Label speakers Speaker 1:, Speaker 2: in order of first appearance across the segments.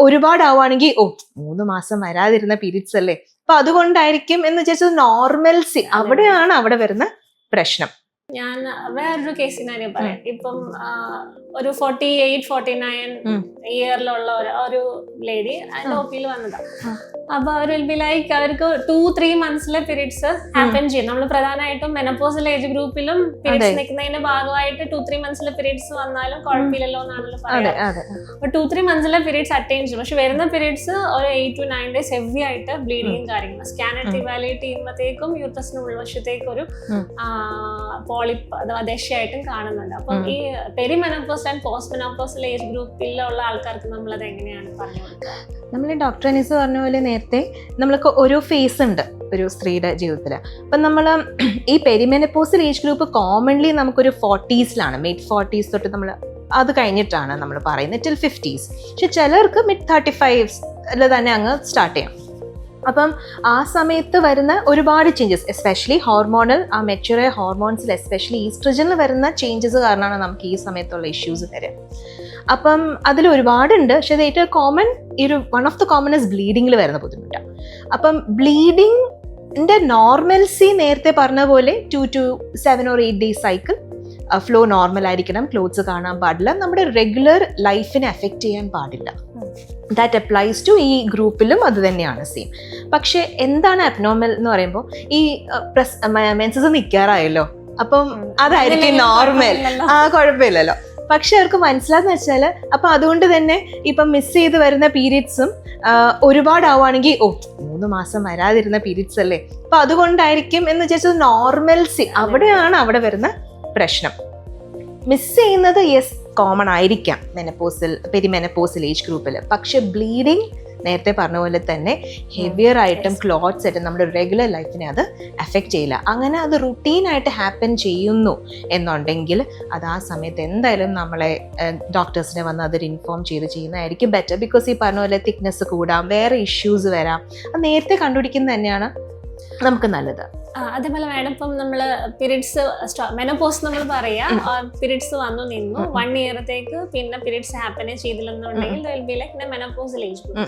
Speaker 1: ഒരുപാടാവുകയാണെങ്കിൽ 3 മാസം വരാതിരുന്ന പീരീഡ്സ് അല്ലേ, അപ്പൊ അതുകൊണ്ടായിരിക്കും എന്ന് വിചാരിച്ചത് നോർമൽസി അവിടെയാണ് അവിടെ വരുന്ന പ്രശ്നം.
Speaker 2: ഞാൻ വേറൊരു കേസിനാണ് പറയാം. ഇപ്പം ഒരു 48-49 ഇയറിലുള്ള ഒരു ലേഡി അതിന്റെ ഒപ്പിയിൽ വന്നതാ. അപ്പൊ അവർ വിൽ ബി ലൈക്ക് അവർക്ക് 2-3 മന്ത്സിലെ പീരീഡ്സ് ഹാപ്പൻ ചെയ്യും. നമ്മൾ പ്രധാനമായിട്ടും മെനോപോസൽ ഏജ് ഗ്രൂപ്പിലും പീരീഡ്സ് നിൽക്കുന്നതിന്റെ ഭാഗമായിട്ട് 2-3 മന്ത്സിലെ പീരീഡ്സ് വന്നാലും കുഴപ്പമില്ലല്ലോ എന്നാണല്ലോ പറയുന്നത്. അപ്പൊ 2-3 മന്ത്സിലെ പീരീഡ്സ് അറ്റൈൻ ചെയ്യും. പക്ഷെ വരുന്ന പീരീഡ്സ് ഒരു 8-9 ഡേയ്സ് ഹെവി ആയിട്ട് ബ്ലീഡിങ്ങും കാര്യങ്ങളും. സ്കാൻ എടുത്ത് ഇവാലുവേറ്റ് ചെയ്യുമ്പോഴത്തേക്കും യൂട്രസിന് ഉൾവശത്തേക്ക് ഒരു പോളിപ്പ് അഥവാ ദശയായിട്ടും കാണുന്നുണ്ട്. അപ്പം ഈ perimenopause and post menopausal age ഗ്രൂപ്പിലുള്ള ആൾക്കാർക്ക് നമ്മൾ അത് എങ്ങനെയാണ് പറഞ്ഞു കൊടുക്കുക?
Speaker 1: നമ്മൾ ഡോക്ടർ അനീസ് പറഞ്ഞ പോലെ നേരത്തെ നമ്മൾക്ക് ഓരോ ഫേസ് ഉണ്ട് ഒരു സ്ത്രീയുടെ ജീവിതത്തിൽ. അപ്പം നമ്മൾ ഈ പെരിമെനോപോസൽ ഏജ് ഗ്രൂപ്പ് കോമൺലി നമുക്കൊരു 40s മിഡ് 40s തൊട്ട് നമ്മൾ അത് കഴിഞ്ഞിട്ടാണ് നമ്മൾ പറയുന്നത് ടിൽ 50s. പക്ഷെ ചിലർക്ക് മിഡ് 35s തന്നെ അങ്ങ് സ്റ്റാർട്ട് ചെയ്യാം. അപ്പം ആ സമയത്ത് വരുന്ന ഒരുപാട് ചേഞ്ചസ്, എസ്പെഷ്യലി ഹോർമോണൽ ആ മെച്യൂറായ ഹോർമോൺസിൽ എസ്പെഷ്യലി ഈസ്ട്രജനിൽ വരുന്ന ചേഞ്ചസ് കാരണമാണ് നമുക്ക് ഈ സമയത്തുള്ള ഇഷ്യൂസ് വരിക. അപ്പം അതിൽ ഒരുപാടുണ്ട്. പക്ഷെ അത് ഏറ്റവും കോമൺ ഈ ഒരു വൺ ഓഫ് ദ കോമണസ് ബ്ലീഡിങ്ങിൽ വരുന്ന ബുദ്ധിമുട്ടാണ്. അപ്പം ബ്ലീഡിങ്ങിൻ്റെ നോർമൽസി നേരത്തെ പറഞ്ഞ പോലെ 2 to 7 or 8 days cycle, flow normal ആയിരിക്കണം, ക്ലോത്ത്സ് കാണാൻ പാടില്ല, നമ്മുടെ റെഗുലർ ലൈഫിനെ എഫക്റ്റ് ചെയ്യാൻ പാടില്ല. ദാറ്റ് അപ്ലൈസ് ടു ഈ ഗ്രൂപ്പിലും അത് തന്നെയാണ് സെയിം. പക്ഷെ എന്താണ് അബ്നോർമൽ എന്ന് പറയുമ്പോൾ ഈ മെൻസസ് നിൽക്കാറായല്ലോ, അപ്പം അതായിരിക്കും നോർമൽ, കുഴപ്പമില്ലല്ലോ. പക്ഷെ അവർക്ക് മനസ്സിലാന്ന് വെച്ചാൽ അപ്പൊ അതുകൊണ്ട് തന്നെ ഇപ്പം മിസ് ചെയ്ത് വരുന്ന പീരീഡ്സും ഒരുപാടാവുകയാണെങ്കിൽ 3 മാസം വരാതിരുന്ന പീരീഡ്സ് അല്ലേ, അപ്പൊ അതുകൊണ്ടായിരിക്കും എന്ന് വിചാരിച്ചത് നോർമൽസി അവിടെയാണ് അവിടെ വരുന്ന പ്രശ്നം. മിസ് ചെയ്യുന്നത് യെസ് കോമൺ ആയിരിക്കാം പെരിമെനോപോസൽ ഏജ് ഗ്രൂപ്പിൽ. പക്ഷെ ബ്ലീഡിങ് നേരത്തെ പറഞ്ഞ പോലെ തന്നെ ഹെവിയർ ആയിട്ടും ക്ലോട്ട്സ് ആയിട്ടും നമ്മുടെ റെഗുലർ ലൈഫിനെ അത് എഫക്റ്റ് ചെയ്യില്ല. അങ്ങനെ അത് റുട്ടീനായിട്ട് ഹാപ്പൻ ചെയ്യുന്നു എന്നുണ്ടെങ്കിൽ അത് ആ സമയത്ത് എന്തായാലും നമ്മളെ ഡോക്ടേഴ്സിനെ വന്ന് അതൊരു ഇൻഫോം ചെയ്യുന്നതായിരിക്കും ബെറ്റർ. ബിക്കോസ് ഈ പറഞ്ഞ പോലെ തിക്നെസ് കൂടാം, വേറെ ഇഷ്യൂസ് വരാം. അത് നേരത്തെ കണ്ടുപിടിക്കുന്നത് തന്നെയാണ് നമുക്ക് നല്ലത്.
Speaker 2: അതേപോലെ വേണം ഇപ്പം നമ്മള് പീരീഡ്സ് മെനോപോസ് നമ്മൾ പറയാ, പീരീഡ്സ് വന്നു നിന്നു 1 ഇയറത്തേക്ക് പിന്നെ പീരീഡ്സ് ഹാപ്പനെ ചെയ്തില്ലെന്നുണ്ടെങ്കിൽ മെനോപോസൽ ഏജ് ഗ്രൂപ്പ്.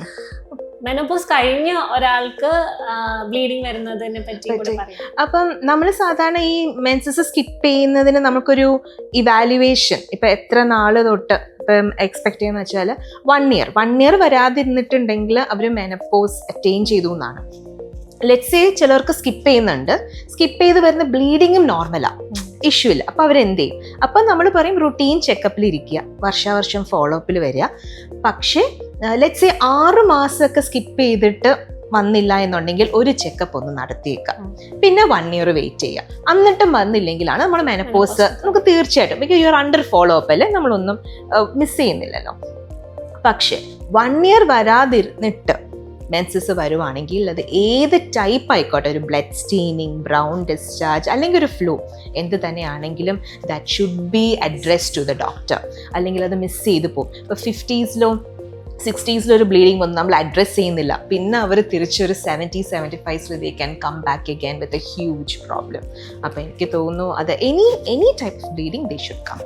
Speaker 2: മെനോപോസ് കഴിഞ്ഞ ഒരാൾക്ക് ബ്ലീഡിങ് വരുന്നതിനെ പറ്റി കൂടെ പറയാം.
Speaker 1: അപ്പം നമ്മൾ സാധാരണ ഈ മെൻസസ് സ്കിപ്പ് ചെയ്യുന്നതിന് നമുക്കൊരു ഇവാലുവേഷൻ ഇപ്പൊ എത്ര നാള് തൊട്ട് ഇപ്പം എക്സ്പെക്ട് ചെയ്യുന്ന വെച്ചാൽ 1 ഇയർ വരാതിരുന്നിട്ടുണ്ടെങ്കിൽ അവർ മെനോപോസ് അറ്റൈൻ ചെയ്തു എന്നാണ്. ലെറ്റ്സ് സേ ചിലർക്ക് സ്കിപ്പ് ചെയ്യുന്നുണ്ട്, സ്കിപ്പ് ചെയ്ത് വരുന്ന ബ്ലീഡിങ്ങും നോർമലാണ്, ഇഷ്യൂ ഇല്ല. അപ്പോൾ അവരെന്ത് ചെയ്യും? അപ്പം നമ്മൾ പറയും റുട്ടീൻ ചെക്കപ്പിൽ ഇരിക്കുക, വർഷാവർഷം ഫോളോ അപ്പിൽ വരിക. പക്ഷേ ലെറ്റ്സ് സേ 6 മാസമൊക്കെ സ്കിപ്പ് ചെയ്തിട്ട് വന്നില്ല എന്നുണ്ടെങ്കിൽ ഒരു ചെക്കപ്പ് ഒന്ന് നടത്തിയേക്കാം, പിന്നെ 1 ഇയർ വെയിറ്റ് ചെയ്യുക. എന്നിട്ടും വന്നില്ലെങ്കിലാണ് നമ്മൾ മെനോപോസ് നമുക്ക് തീർച്ചയായിട്ടും, because you are under follow up അല്ലേ, നമ്മളൊന്നും മിസ് ചെയ്യുന്നില്ലല്ലോ. പക്ഷെ 1 ഇയർ വരാതിരുന്നിട്ട് മെൻസസ് വരുവാണെങ്കിൽ അത് ഏത് ടൈപ്പ് ആയിക്കോട്ടെ, ഒരു ബ്ലഡ് സ്റ്റെയിനിങ്, ബ്രൗൺ ഡിസ്ചാർജ് അല്ലെങ്കിൽ ഒരു ഫ്ലൂ, എന്ത് തന്നെയാണെങ്കിലും that should be address to the doctor. അല്ലെങ്കിൽ അത് മിസ് ചെയ്ത് പോകും. ഇപ്പോൾ 50s 60s ഒരു ബ്ലീഡിങ് വന്ന് നമ്മൾ അഡ്രസ് ചെയ്യുന്നില്ല, പിന്നെ അവർ തിരിച്ചൊരു 70-75s they can come back again with a huge problem. അപ്പോൾ എനിക്ക് തോന്നുന്നു അത് any type of bleeding they should come.